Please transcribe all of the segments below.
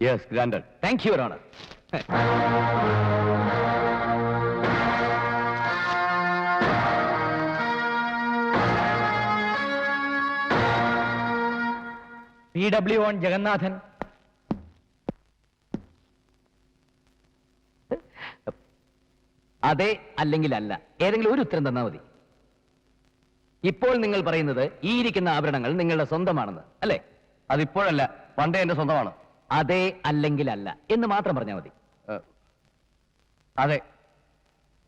Yes granted. Thank you your honour. PW on Jagannathan. അതെ അല്ലെങ്കിൽ അല്ല, ഏതെങ്കിലും ഒരു ഉത്തരം തന്നാൽ മതി. ഇപ്പോൾ നിങ്ങൾ പറയുന്നത് ഈ ഇരിക്കുന്ന ആഭരണങ്ങൾ നിങ്ങളുടെ സ്വന്തമാണെന്ന് അല്ലേ? അതിപ്പോഴല്ല, പണ്ടേ എന്റെ സ്വന്തമാണ്. അതെ അല്ലെങ്കിൽ അല്ല എന്ന് മാത്രം പറഞ്ഞാൽ മതി. അതെ.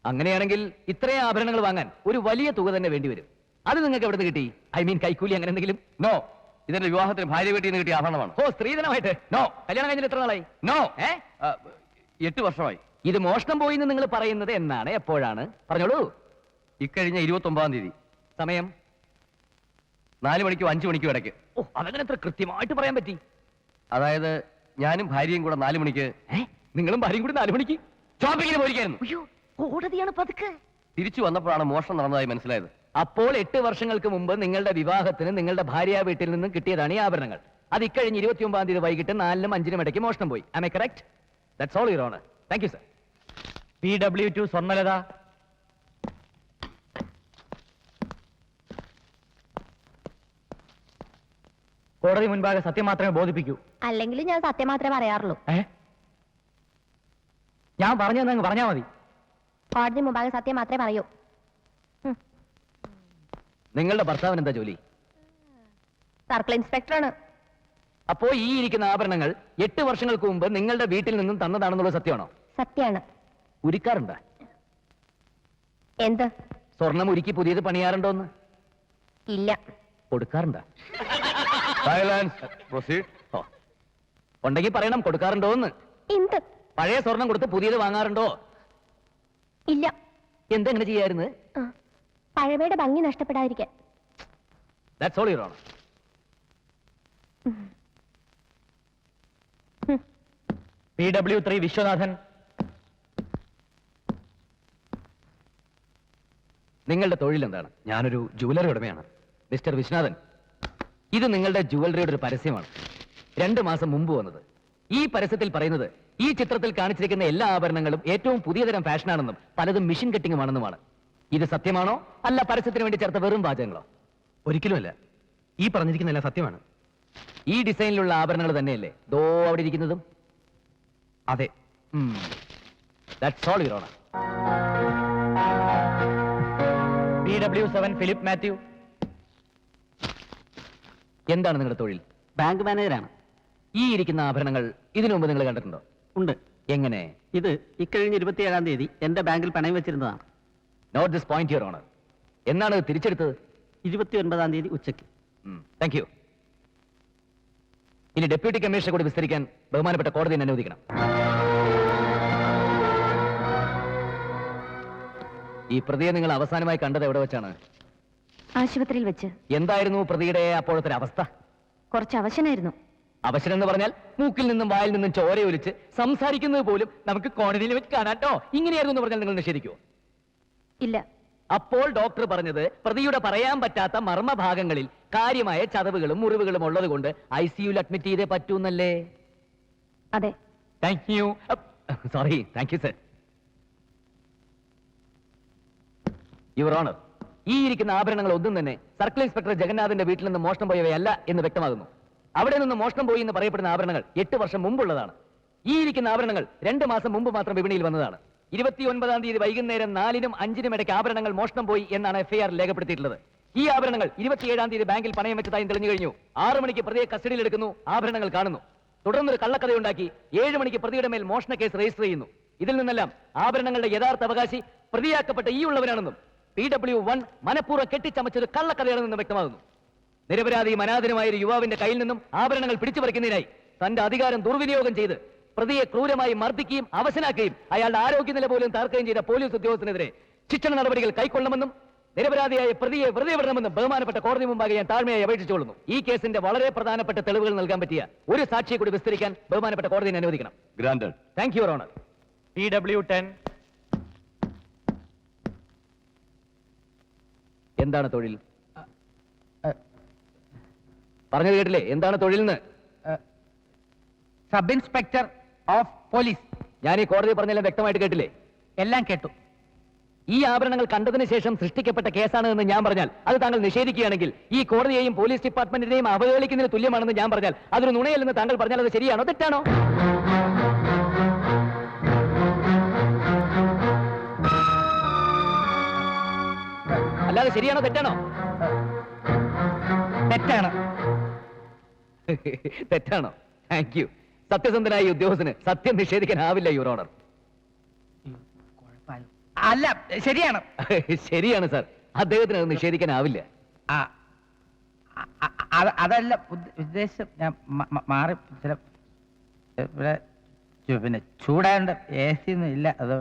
അങ്ങനെയാണെങ്കിൽ ഇത്രയും ആഭരണങ്ങൾ വാങ്ങാൻ ഒരു വലിയ തുക തന്നെ വേണ്ടിവരും. അത് നിങ്ങൾക്ക് എവിടെ നിന്ന് കിട്ടി? ഐ മീൻ കൈക്കൂലി അങ്ങനെ എന്തെങ്കിലും? നോ, ഇതിന്റെ വിവാഹത്തിന് ഭാര്യ വീട്ടിൽ നിന്ന് കിട്ടിയ ആഭരണമാണ്. ഓ, സ്ത്രീധനമായിട്ട്? നോ. കല്യാണം കഴിഞ്ഞിട്ട് എത്ര നാളായി? നോ. 8 വർഷമായി. ഇത് മോഷണം പോയി എന്ന് നിങ്ങൾ പറയുന്നത് എന്നാണ്, എപ്പോഴാണ്? പറഞ്ഞോളൂ. ഇക്കഴിഞ്ഞ 29-ാം തീയതി. സമയം? 4 മണിക്കും 5 മണിക്കും ഇടയ്ക്ക്. ഓ, അതങ്ങനെ എത്ര കൃത്യമായിട്ട് പറയാൻ പറ്റി? അതായത് ഞാനും ഭാര്യയും കൂടെ 4 മണിക്ക്. നിങ്ങളും ഭാര്യയും കൂടി 4 മണിക്ക് ഷോപ്പിങ്ങിന് പോയിരിക്കായിരുന്നു. കോടതിയാണ് പതുക്കെ. തിരിച്ചു വന്നപ്പോഴാണ് മോഷണം നടന്നതായി മനസ്സിലായത്. അപ്പോൾ 8 വർഷങ്ങൾക്ക് മുമ്പ് നിങ്ങളുടെ വിവാഹത്തിന് നിങ്ങളുടെ ഭാര്യ വീട്ടിൽ നിന്നും കിട്ടിയതാണ് ഈ ആഭരണങ്ങൾ. അത് ഇക്കഴിഞ്ഞ് 29-ാം തീയതി വൈകിട്ട് 4-നും 5-നും ഇടയ്ക്ക് മോഷണം പോയി. Am I correct? That's all your honour. Thank you sir. PW2 Swarnalatha. കോടതി മുൻപാകെ സത്യം മാത്രമേ ബോധിപ്പിക്കൂ. അല്ലെങ്കിൽ ഞാൻ സത്യം മാത്രമേ പറയാറുള്ളൂ. ഞാൻ പറഞ്ഞെന്ന് പറഞ്ഞാൽ മതി. കോടതി മുമ്പാകെ സത്യം മാത്രമേ പറയൂ. നിങ്ങളുടെ ഭർത്താവിന് എന്താ ജോലി? സർക്കിൾ ഇൻസ്പെക്ടറാണ്. അപ്പോ ഈ ഇരിക്കുന്ന ആഭരണങ്ങൾ 8 വർഷങ്ങൾക്ക് മുമ്പ് നിങ്ങളുടെ വീട്ടിൽ നിന്നും തന്നതാണെന്നുള്ളത് സത്യമാണോ? സത്യമാണ്. ഉരുക്കാറുണ്ടോ? എന്ത്? സ്വർണം ഉരുക്കി പുതിയത് പണിയാറുണ്ടോന്ന്? ഇല്ല. കൊടുക്കാറുണ്ടോ? സൈലൻസ്. പ്രൊസീഡ്. ഉണ്ടെങ്കിൽ പറയണം, കൊടുക്കാറുണ്ടോന്ന്. എന്ത്? പഴയ സ്വർണം കൊടുത്ത് പുതിയത് വാങ്ങാറുണ്ടോ? ഇല്ല. എന്തെങ്ങനെ ചെയ്യായിരുന്നു? പഴമയുടെ ഭംഗി നഷ്ടപ്പെടാതിരിക്കാൻ. That's all your honor. PW3 Viswanathan. നിങ്ങളുടെ തൊഴിൽ എന്താണ്? ഞാനൊരു ജുവലറി ഉടമയാണ്. മിസ്റ്റർ വിശ്വനാഥൻ, ഇത് നിങ്ങളുടെ ജുവലറിയുടെ ഒരു പരസ്യമാണ്. 2 മാസം മുമ്പ് വന്നത്. ഈ പരസ്യത്തിൽ പറയുന്നത് ഈ ചിത്രത്തിൽ കാണിച്ചിരിക്കുന്ന എല്ലാ ആഭരണങ്ങളും ഏറ്റവും പുതിയ തരം ഫാഷനാണെന്നും പലതും മെഷീൻ കട്ടിങ്ങുമാണെന്നുമാണ്. ഇത് സത്യമാണോ, അല്ല പരസ്യത്തിന് വേണ്ടി ചേർത്ത വെറും വാചകങ്ങളോ? ഒരിക്കലുമല്ല. ഈ പറഞ്ഞിരിക്കുന്ന എല്ലാം സത്യമാണ്. ഈ ഡിസൈനിലുള്ള ആഭരണങ്ങൾ തന്നെയല്ലേ ദോ അവിടെ ഇരിക്കുന്നതും? അതെ. That's all your honor. PW7 Philip Mathew. എന്താണ് നിങ്ങളുടെ തൊഴിൽ? ബാങ്ക് മാനേജറാണ്. ഈ ഇരിക്കുന്ന ആഭരണങ്ങൾ ഇതിനു മുമ്പ് നിങ്ങൾ കണ്ടിട്ടുണ്ടോ? ഉണ്ട്. എങ്ങനെ? ഇത് ഇക്കഴിഞ്ഞ 27-ാം തീയതി എന്റെ ബാങ്കിൽ പണയം വെച്ചിരുന്നതാണ്. Note this point your honour. എന്നാണ് ഇത് തിരിച്ചെടുത്തത്? 29-ാം തീയതി ഉച്ചയ്ക്ക്. Thank you. ഇനി ഡെപ്യൂട്ടി കമ്മീഷണർ കൂടി വിസ്തരിക്കാൻ ബഹുമാനപ്പെട്ട കോടതി അനുവദിക്കണം. ഈ പ്രതിയെ നിങ്ങൾ അവസാനമായി കണ്ടത് എവിടെ വെച്ചാണ്? ആശുപത്രിയിൽ വെച്ച്. എന്തായിരുന്നു പ്രതിയുടെ അപ്പോഴത്തെ അവസ്ഥ? കുറച്ച് അവശനായിരുന്നു. അവശനെന്ന് പറഞ്ഞാൽ മൂക്കിൽ നിന്നും വായിൽ നിന്നും ചോരയൊലിച്ച് സംസാരിക്കുന്നത് പോലും നമുക്ക് കോടതിയിൽ വെച്ച് കാണാട്ടോ. ഇങ്ങനെയായിരുന്നു എന്ന് പറഞ്ഞാൽ നിങ്ങൾ നിഷേധിക്കുമോ? ഇല്ല. അപ്പോൾ ഡോക്ടർ പറഞ്ഞത് പ്രതിയുടെ പറയാൻ പറ്റാത്ത മർമ്മഭാഗങ്ങളിൽ കാര്യമായ ചതവുകളും മുറിവുകളും ഉള്ളത് കൊണ്ട് ICUയിൽ അഡ്മിറ്റ് ചെയ്തേ പറ്റൂന്നല്ലേ? അതെ. Thank you. Sorry. Thank you sir. Your honour, ഈ ഇരിക്കുന്ന ആഭരണങ്ങൾ ഒന്നും തന്നെ സർക്കിൾ ഇൻസ്പെക്ടർ ജഗന്നാഥിന്റെ വീട്ടിൽ നിന്ന് മോഷണം പോയവയല്ല എന്ന് വ്യക്തമാകുന്നു. അവിടെ നിന്ന് മോഷണം പോയി എന്ന് പറയപ്പെടുന്ന ആഭരണങ്ങൾ 8 വർഷം മുമ്പുള്ളതാണ്. ഈ ഇരിക്കുന്ന ആഭരണങ്ങൾ 2 മാസം മുമ്പ് മാത്രം വിപണിയിൽ വന്നതാണ്. 29-ാം തീയതി വൈകുന്നേരം 4-നും 5-നും ഇടയ്ക്ക് ആഭരണങ്ങൾ മോഷണം പോയി എന്നാണ് FIR രേഖപ്പെടുത്തിയിട്ടുള്ളത്. ഈ ആഭരണങ്ങൾ 27-ാം തീയതി ബാങ്കിൽ പണയം വെച്ചതായി തെളിഞ്ഞു കഴിഞ്ഞു. 6 മണിക്ക് പ്രതിയെ കസ്റ്റഡിയിൽ എടുക്കുന്നു. ആഭരണങ്ങൾ കാണുന്നു. തുടർന്നൊരു കള്ളക്കഥയുണ്ടാക്കി 7 മണിക്ക് പ്രതിയുടെ മേൽ മോഷണ കേസ് രജിസ്റ്റർ ചെയ്യുന്നു. ഇതിൽ നിന്നെല്ലാം ആഭരണങ്ങളുടെ യഥാർത്ഥ അവകാശി പ്രതിയാക്കപ്പെട്ട ഈ ഉള്ളവനാണെന്നും PW1 മനഃപൂർവ്വം കെട്ടിച്ചമച്ചത് കള്ളക്കഥയാണെന്നും വ്യക്തമാകുന്നു. നിരപരാധിയും അനാഥനുമായ ഒരു യുവാവിന്റെ കയ്യിൽ നിന്നും ആഭരണങ്ങൾ പിടിച്ചുപറിക്കുന്നതിനായി തന്റെ അധികാരം ദുർവിനിയോഗം ചെയ്ത് പ്രതിയെ ക്രൂരമായി മർദ്ദിക്കുകയും അവശനാക്കുകയും അയാളുടെ ആരോഗ്യനില പോലും തകർക്കുകയും ചെയ്ത പോലീസ് ഉദ്യോഗസ്ഥനെതിരെ ശിക്ഷണ നടപടികൾ കൈക്കൊള്ളണമെന്നും നിരപരാധിയായ പ്രതിയെ വെറുതെ വിടണമെന്നും ബഹുമാനപ്പെട്ട കോടതി മുമ്പാകെ ഞാൻ താഴ്മയായി അപേക്ഷിച്ചുകൊള്ളുന്നു. ഈ കേസിന്റെ വളരെ പ്രധാനപ്പെട്ട തെളിവുകൾ നൽകാൻ പറ്റിയ ഒരു സാക്ഷിയെ കൂടി വിസ്തരിക്കാൻ ബഹുമാനപ്പെട്ട കോടതിയെ അനുവദിക്കണം. Granted. Thank you your honour. PW10. എന്താണ് തൊഴിൽ? പറഞ്ഞത് കേട്ടില്ലേ? എന്താണ് തൊഴിൽ? Sub inspector of police. ഞാൻ ഈ കോടതി പറഞ്ഞെല്ലാം വ്യക്തമായിട്ട് കേട്ടില്ലേ? എല്ലാം കേട്ടു. ഈ ആഭരണങ്ങൾ കണ്ടതിന് ശേഷം സൃഷ്ടിക്കപ്പെട്ട കേസാണ് എന്ന് ഞാൻ പറഞ്ഞാൽ അത് താങ്കൾ നിഷേധിക്കുകയാണെങ്കിൽ ഈ കോടതിയെയും പോലീസ് ഡിപ്പാർട്ട്മെന്റിനെയും അവഹേളിക്കുന്നതിന് തുല്യമാണെന്ന് ഞാൻ പറഞ്ഞാൽ അതൊരു നുണയല്ലെന്ന് താങ്കൾ പറഞ്ഞാൽ അത് ശരിയാണോ തെറ്റാണോ? അല്ലാതെ ശരിയാണോ തെറ്റാണോ? തെറ്റാണ്. തെറ്റാണോ? Thank you. സത്യസന്ധനായ ഈ ഉദ്യോഗസ്ഥന് സത്യം നിഷേധിക്കാനാവില്ല യുവർ ഓണർ. അല്ല, ശരിയാണ്. ശരിയാണ് സാർ, അദ്ദേഹത്തിന് അത് നിഷേധിക്കാനാവില്ല. ആ, അതല്ല ഉദ്ദേശം. ഞാൻ മാറി ചില ഇവിടെ പിന്നെ ചൂടാണ്ട് AC ഒന്നും ഇല്ല. അത്